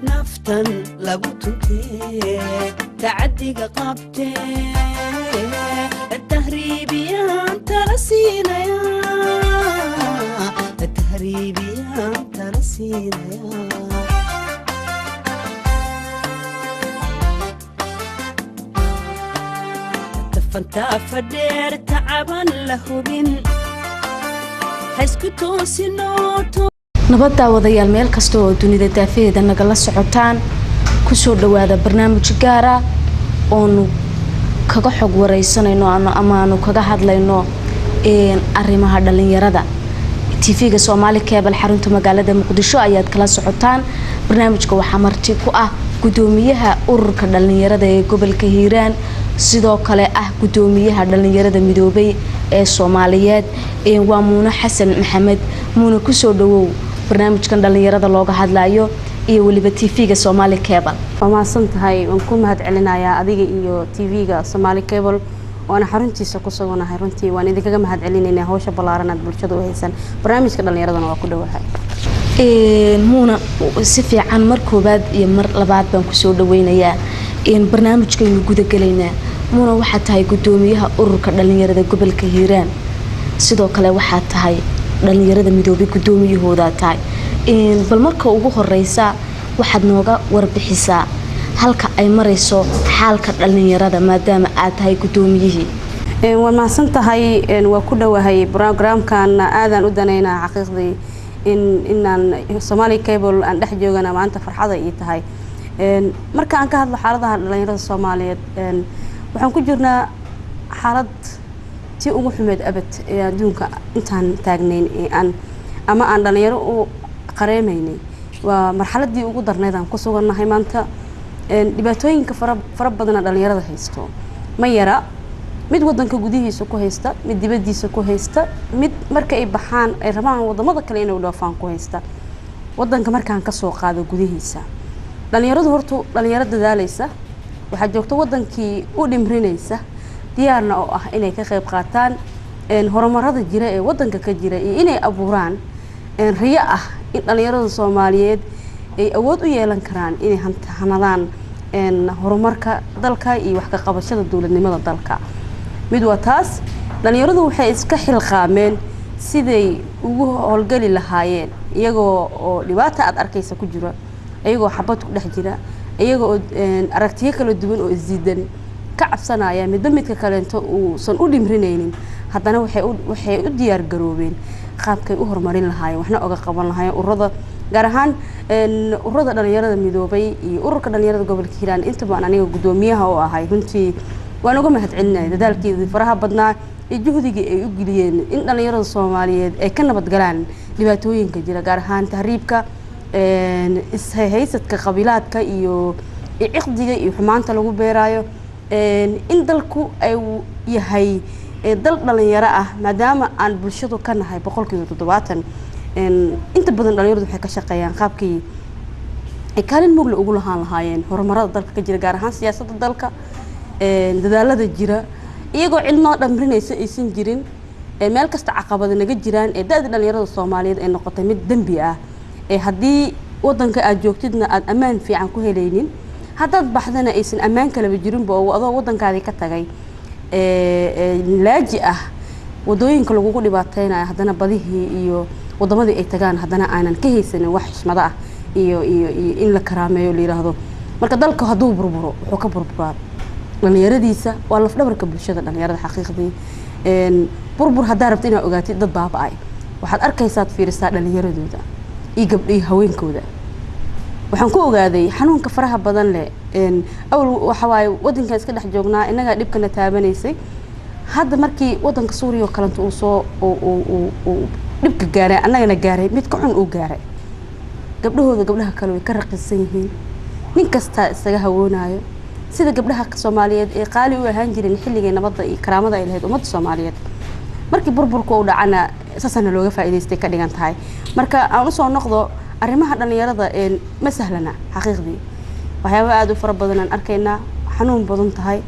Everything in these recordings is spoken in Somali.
naftan lagu tuntee tacadiga qabtee التهريبيان ترسينيا التهريبيان ترسينيا تفنتا فدير تعبا لهبين حيسكتو سنوتو nabadda wadayaal meel kasta oo dunida daafaheeda nagala socotaan ku soo dhawaada barnaamij gaar ah oo kaga xog wareysanayno ama aanu kaga hadlayno arrimaha dhalinyarada TV-ga Somali Cable xarunta magaalada Muqdisho ayaad kala socotaan barnaamijka waxa marti ku ah gudoomiyaha ururka dhalinyarada ee gobolka Hiiraan sidoo kale ah gudoomiyaha dhalinyarada midoobay ee Soomaaliyeed waa Muuna Xasan Maxamed Muuna ku soo dhawow barnaamijkan dhalinyarada looga hadlayo iyo waliba TV-ga Somali Cable ma santahay waan ku mahad celinayaa adiga iyo TV-ga Somali Cable waana xaruntiisa ku suganahay runtii waan idinkaga mahad celinaynaa hawsha ballaaran aad bulshada u haysan barnaamijka dhalinyaradana waa ku dhawahay Muuna si fiican mar koobaad iyo mar labaad baan ku soo dhaweynayaa barnaamijkeenu guda galeynaa Muuna waxa tahay gudoomiyaha ururka dhalinyarada gobolka Hiiraan sidoo kale waxa tahay dhalinyarada midoobay gudoomiyahooda tahay bal marka ugu horeysa waxaad nooga warbixisaa halka ay marayso xaalka dhalinyarada maadaama aad tahay gudoomiyihii waan ma santahay waa ku dhawahay programkan aadan u daneynaa xaqiiqdii inaan Somali Cable aan dhex joogana maanta farxad ay tahay marka aan ka hadlo xaaladaha dhalinyarada Soomaaliyeed waxaan ku jirnaa xaalad tii ugu xumeed abad ee adduunka intaan taagnayn ama aan dhalinyaro u qareemaynay waa marxaladii ugu darneed aan ku suganahay maanta dhibaatooyinka fara badan dhalinyarada haysto ma yara mid wadanka gudihiisa ku haysta mid dibadiisa ku haysta mid marka ay baxaan ay rabaan wadamada kale inay u dhaafaan ku haysta wadanka markaan ka soo qaado gudihiisa dhalinyaradu hortu dhalinyaro dadaalaysa waxa joogto wadankii u dhimrinaysa diyaarna oo ah inay ka qayb qaataan horumarada jira ee wadanka ka jira iyo inay abuuraan riyo ah in dhalinyarada Soomaaliyeed ay awood u yeelan karaan inay hanadaan horumarka dalka iyo wax ka qabashada dawladnimada dalka mid waa taas dhalinyaradu waxay iska xilqaameen siday ugu howlgali lahaayeen iyagoo oo dhibaato aad arkaysa ku jira iyagoo xabad ku dhex jira iyagoo aragtiyo kala duwan oo isdiidan ka cabsanaya midka kaleento uu san u dhimrinaynin haddana waxay u diyaar garoobeen qaabkay u horumarin lahaayeen waxna oga qaban lahaayeen ururada gaar ahaan ururada dhalinyarada midoobay iyo ururka dhalinyarada gobolka Hiiraan inta baan aniga gudoomiyaha oo ahay runtii waan uga mahad celinayaa dadaalkii faraha badnaa ee juhdiga ay u geliyeen in dhalinyarada Soomaaliyeed ay ka nabad galaan dhibaatooyinka jira gaar ahaan tahriibka ishaysadka qabiilaadka iyo iqdiga iyo xumaanta lagu beerayo in dalku ay yahay dal dhalinyaro ah maadaama aan bulshadu ka nahay 70% inta badan dhalinyaradu waxay ka shaqeeyaan qaabkii ay kaalin mug ugu lahaayeen horumarada dalka ka jira gaar ahaan siyaasadda dalka dadaalada jira iyagoo cidna dhamrinaysa aysan jirin meel kasta caqabado naga jiraan da'da dhalinyarada Soomaaliyeed ay noqotay mid dambi ah haddii wadanka aad joogtidna aad amaan fiican ku helaynin haddaad baxdana aysan amaan kala jirinba oo adoo wadankaadii ka tagay laaji ah wadooyinka lagu dhibaateynayo haddana badihii iyo wadamadii ay tagaan haddana aanan ka haysanin wax xishmada ah iyo in la karaameeyo leeyahay marka dalka haduu burburo wuxuu ka burburaa dhalinyaradiisa waa laf dhabarka bulshada dhalinyarada xaqiiqdii burbur hadaa rabto inaad ogaatid dad baaba'ay waxaad arkaysaa fiirisaa dhalinyaradooda iyo gabdhiyo haweenkooda waxaan ku ogaaday xanuunka faraha badan leh awal waxa waay wadanka iska dhex joognaa inaga dhibkana taabanaysay hadda markii wadanka Suuriya kalanta uu soo dhibka gaaray anagana gaaray mid ka xun uu gaaray gabdhaha kale way ka raqiisan yihiin nin kasta isaga hawoonayo sida gabdhaha Soomaaliyeed ee qaali u ahaan jireen xilliga nabadda iyo karaamada ay lahayd ummadda Soomaaliyeed markii burburku uu dhacana asasana looga faa'iideystay ka dhigan tahay marka aan u soo noqdo arrimaha dhalinyarada ma sahlana xaqiiqdii waxyaabo aad u fara badan aan arkaynaa xanuun badan tahay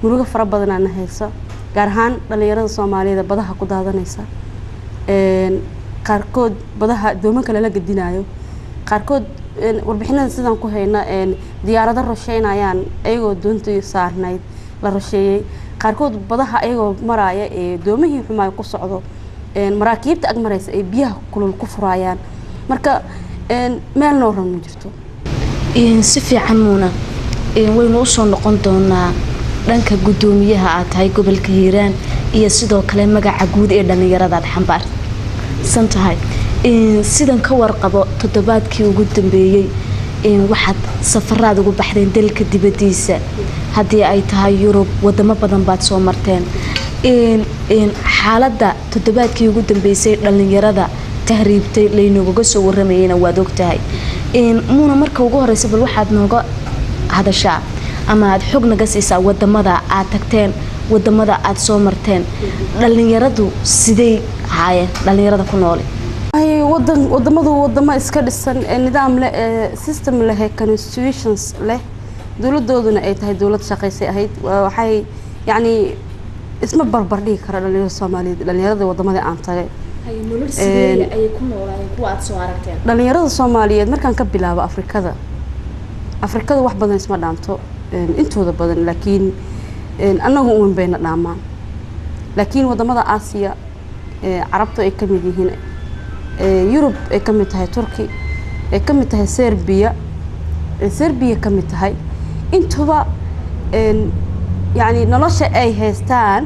murugo fara badan aan hayso gaar ahaan dhalinyarada Soomaaliyeed badaha ku daadanaysa qaarkood badaha dooman kale la gadinayo qaarkood warbixinada sidaan ku hayna diyaarado rusheynayaan ayagoo doontii saarnayd la rusheeyay qaarkood badaha ayagoo maraya doomihii xumaay ku socdo maraakiibta ag maraysa ay biyaha kulul ku furayaan marka meel noo ran ma jirto si fiican muuna waynu u soo noqon doonaa dhanka gudoomiyaha aad tahay gobolka Hiiraan iyo sidoo kale magaca guud ee dhalinyarada xambaarsan tahay sidan ka warqabo toddobaadkii ugu dambeeyay waxaad safaraad ugu baxdeen dalka dibadiisa haddii ay tahay Yurub wadamo badan baad soo marteen xaaladda toddobaadkii ugu dambeysay dhalinyarada tahriibtay laynaga soo waramayna waad ogtahay muuna marka ugu horeysa bal waxaad nooga hadashaa ama aad xog naga siisaa wadamada aad tagteen wadamada aad soo marteen dhalinyaradu sidee haayeen dhalinyarada ku nool ay wadamada iska dhisan nidaam leh system leh constitutions leh dawladooduna ay tahay dawlad shaqeysay ahayd waxay yani isma barbar dhigi kara dhalinyarada Soomaaliyeed dhalinyarada wadamada aan tagay ay ku noolaayeen kuwa aad soo aragteen dhalinyarada Soomaaliyeed markaan ka bilaabo Afrikada wax badan isma dhaanto intooda badan laakiin anagu uun bayna dhaamaan laakiin wadamada Aasiya Carabta ay kamid yihiin Yurub ay kamid tahay Turki ay kamid tahay Serbia kamid tahay intuba yani nolosha ay haystaan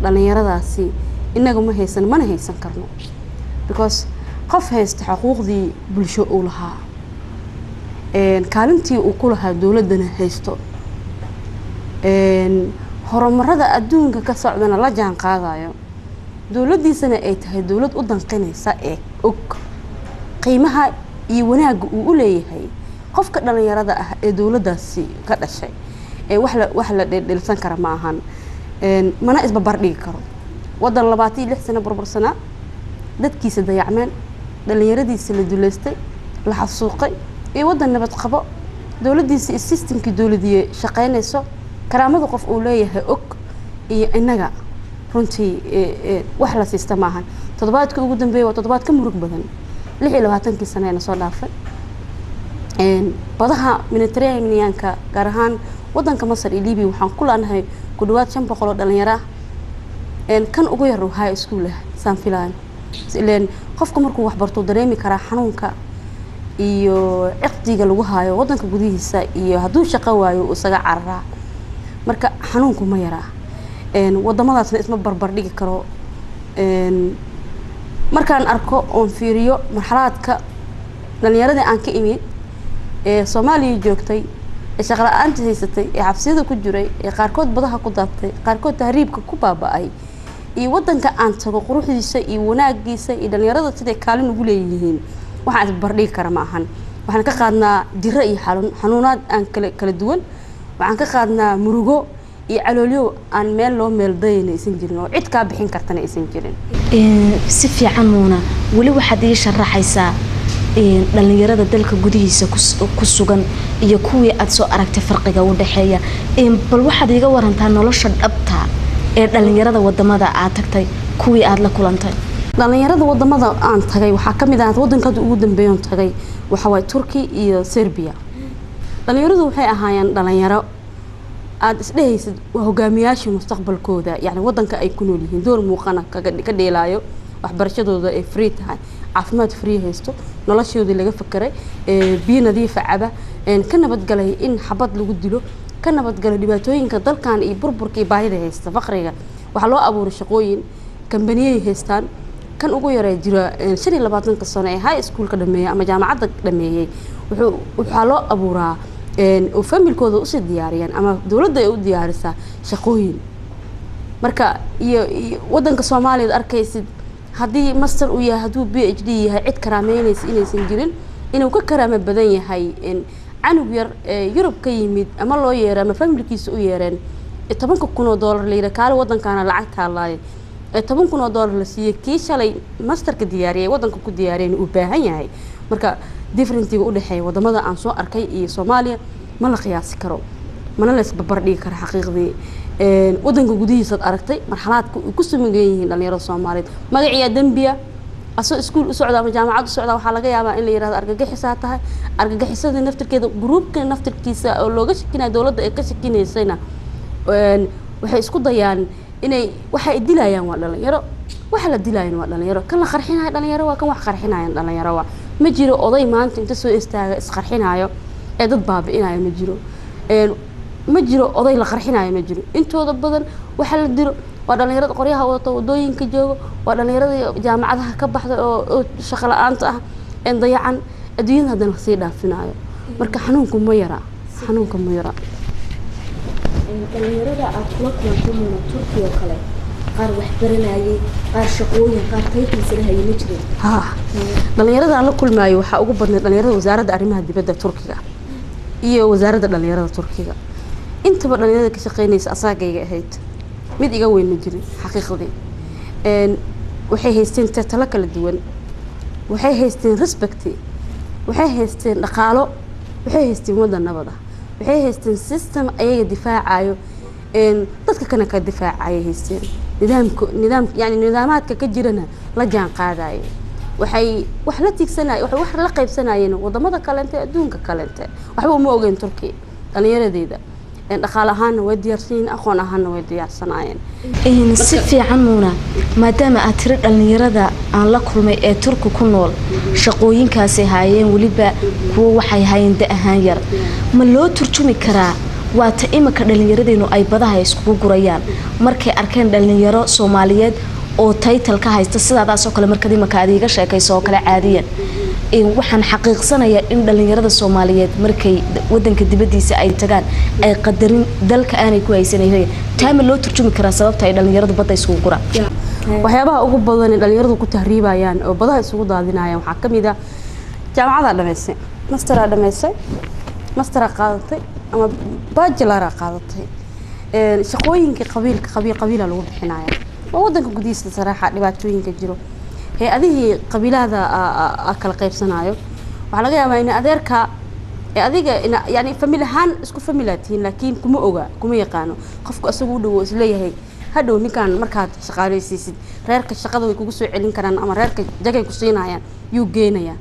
dhalinyaradaasi inaga ma haysan karno because qof haysta xuquuqdii bulsho uu lahaa kaalintii uu ku lahaa dawladana haysto horumarada adduunka ka socdana la jaan qaadayo dawladiisana ay tahay dawlad u danqinaysa ee og qiimaha iyo wanaaga uu u leeyahay qofka dhalinyarada ah ee dawladaasi ka dhashay wax la dheelsan kara ma ahan mana isba bardhigi karo wadan 26 sano burbursana dadkiisa dayacmeen dhalinyaradiisa la duleystay la xasuuqay ee wadan nabad qabo dawladiisa systemkii dawladiyay shaqeynayso karaamada qof uu leeyahay og iyo inaga runtii wax la siista maahan toddobaadkii ugu dambeeyay waa toddobaad ka murug badan 26 sano ee soo dhaafay badaha Mediterranean-ka gaar ahaan wadanka Masar iyo Liibiya waxaan ku laanahay ku dhawaad 500 oo dhalinyaro kan ugu yar high school saan filaan ileen qofka markuu wax barto dareemi kara xanuunka iyo ciqdiga lagu haayo wadanka gudihiisa iyo hadduu shaqo waayo isaga carraa marka xanuunku ma yaraa wadamadaasna isma barbar dhigi karo markaan arko oon fiiriyo marxaladka dhalinyarada aan ka imid Soomaaliya joogtay shaqo la'aanta haysatay xabsiyada ku jiray qaarkood badaha ku daatay qaarkood tahriibka ku baaba'ay iyo wadanka aan tago quruxdiisa iyo wanaagiisa iyo dhalinyarada sida kaalin ugu leeyihiin waxaan isbar dhigi kara ma ahan waxaan ka qaadnaa diro iyo xanuunad aan kala duwan waxaan ka qaadnaa murugo iyo calooliyo aan meel loo meeldaynaysan jirin oo cid ka bixin kartana aysan jirin si fiican muuna wali waxaad ii sharaxaysaa dhalinyarada dalka gudihiisa ku sugan iyo kuwii aad soo aragtay farqiga u dhaxeeya bal waxaad iga warantaa nolosha dhabta ee dhalinyarada wadamada aad tagtay kuwii aad la kulantay dhalinyarada wadamada aan tagay waxa kamid ah wadanka ugu dambeeyay tagay waxa way Turki iyo Serbia dhalinyaradu waxay ahaayeen dhalinyaro aad isdhehaysid hogaamiyaasha mustaqbalkooda yani wadanka ay ku nool yihiin door muuqana ka dheelaayo waxbarashadooda ay free tahay caafimaad free haysto noloshooda laga fakaray biyo nadiif ah ka nabad galay in xabad lagu dilo ka nabad galay dhibaatooyinka dalkan iyo burburka iyo baahida haysta faqriga waxa loo abuuray shaqooyin kambaniyay haystaan kan ugu yaray jira 25 sano ee high school ka dhameeyay ama jaamacadda dhameeyay waxa loo abuuraa oo familkooda u sii diyaariyaan ama dawladda ay u diyaarisaa shaqooyin marka iyo wadanka Soomaaliyeed arkaysid haddii master uu yahay hadduu PhD yahay cid karaameynaysa inaysan jirin inuu ka karaama badan yahay canug yar Yurub ka yimid ama loo yeeray ama familkiisa u yeereen $10,000 leeyahay kaale wadankaana lacag taalaay $10,000 la siiyay kii shalay masterka diyaariyay wadanka ku diyaariyay uu baahan yahay marka differentiga u dhaxeeya wadamada aan soo arkay iyo Soomaaliya ma la qiyaasi karo mana la isbarbar dhigi karo xaqiiqdii wadanka gudihiisa aragtay marxaladka ku sumageeyeen dhalinyarada Soomaaliyeed magaciya dambiya asoo iskuul u socda ama jaamacad u socda waxaa laga yaabaa in la yiraahdo argagixisaa tahay argagixisada naftirkeeda groupka naftirkiisa oo looga shakinayo dawladda ay ka shakinaysayna waxay isku dayaan inay waxa ay dilayaan waa dhalinyaro waxa la dilayaan waa dhalinyaro kan la qarxinayo dhalinyaro waa kan wax qarxinayo dhalinyaro waa ma jiro oday maanta inta soo istaaga isqarxinayo ee dad baabi'inayo ma jiro oday la qarxinayo ma jiro intooda badan waxa la diro waa dhalinyarada qoryaha wadato wadooyinka joogo waa dhalinyarada jaamacadaha ka baxda oo shaqo la'aanta ah in dayacan adduunyada hadan la sii dhaafinayo marka xanuunku ma yara dhalinyarada aad kula kulanteen Turkiga kale qaar wax baranayay qaar shaqooyin qaar taytiisa hayay ma jireen dhalinyarada aan la kulmaayo waxa ugu badnaa dhalinyarada wasaaradda arrimaha dibadda Turkiga iyo wasaaradda dhalinyarada Turkiga intaba dhalinyarada ka shaqeynaysa asaagayga ahayd mid iga weyn ma jirin xaqiiqdii waxay haysteen talo kala duwan waxay haysteen respect waxay haysteen dhaqaalo waxay haysteen wadan nabad ah waxay haysteen system ayaga difaacayo dadka kana ka difaacay haysteen nidaamka ka jirana la jaan qaadayo waxay wax la tigsanay wax la qaybsanayeen wadamada kale inta adduunka kale inta waxba uma ogeyn Turkiga dhalinyaradeeda dhaqaale ahaan way diyaarsan aqoon ahaan way diyaarsanaayeen si fiican muuna maadaama aad tiri dhalinyarada aan la kulmay ee Turku ku nool shaqooyinkaasi hayeen waliba kuwa waxay hayeen da ahaan yar ma loo turjumi karaa waa ta imika dhalinyaradeennu ay badaha isku gurayaan markay arkeen dhalinyaro Soomaaliyeed oo title ka haysta sidaas oo kale markii imika adiga sheekayso oo kale caadiyan waxaan xaqiiqsanayaa in dhalinyarada Soomaaliyeed markay wadanka dibadiisa ay tagaan ay qadarin dalka aanay ku haysanayeen taama loo turjumi karaa sababta ay dhalinyaradu badda isku guraan waxyaabaha ugu badan ee dhalinyaradu ku tahriibayaan oo badaha isugu daadinayaan waxa kamid ah jaamacada dhameysay master qaadatay ama bachelor qaadatay shaqooyinka qabiila lagu bixinayo wadanka gudihiisa saraaxa dhibaatooyinka jiro hay'adihii qabiilada kala qaybsanayo waxa laga yaabaa in adeerka adiga yani family ahaan isku familaatiin laakiin kuma yaqaano qofku asagu u dhawo isleeyahay hadhow ninkan markaad shaqaaleysiisid reerka shaqada way kugu soo celin karaan ama reerka jagay ku siinayaan yuu geenaya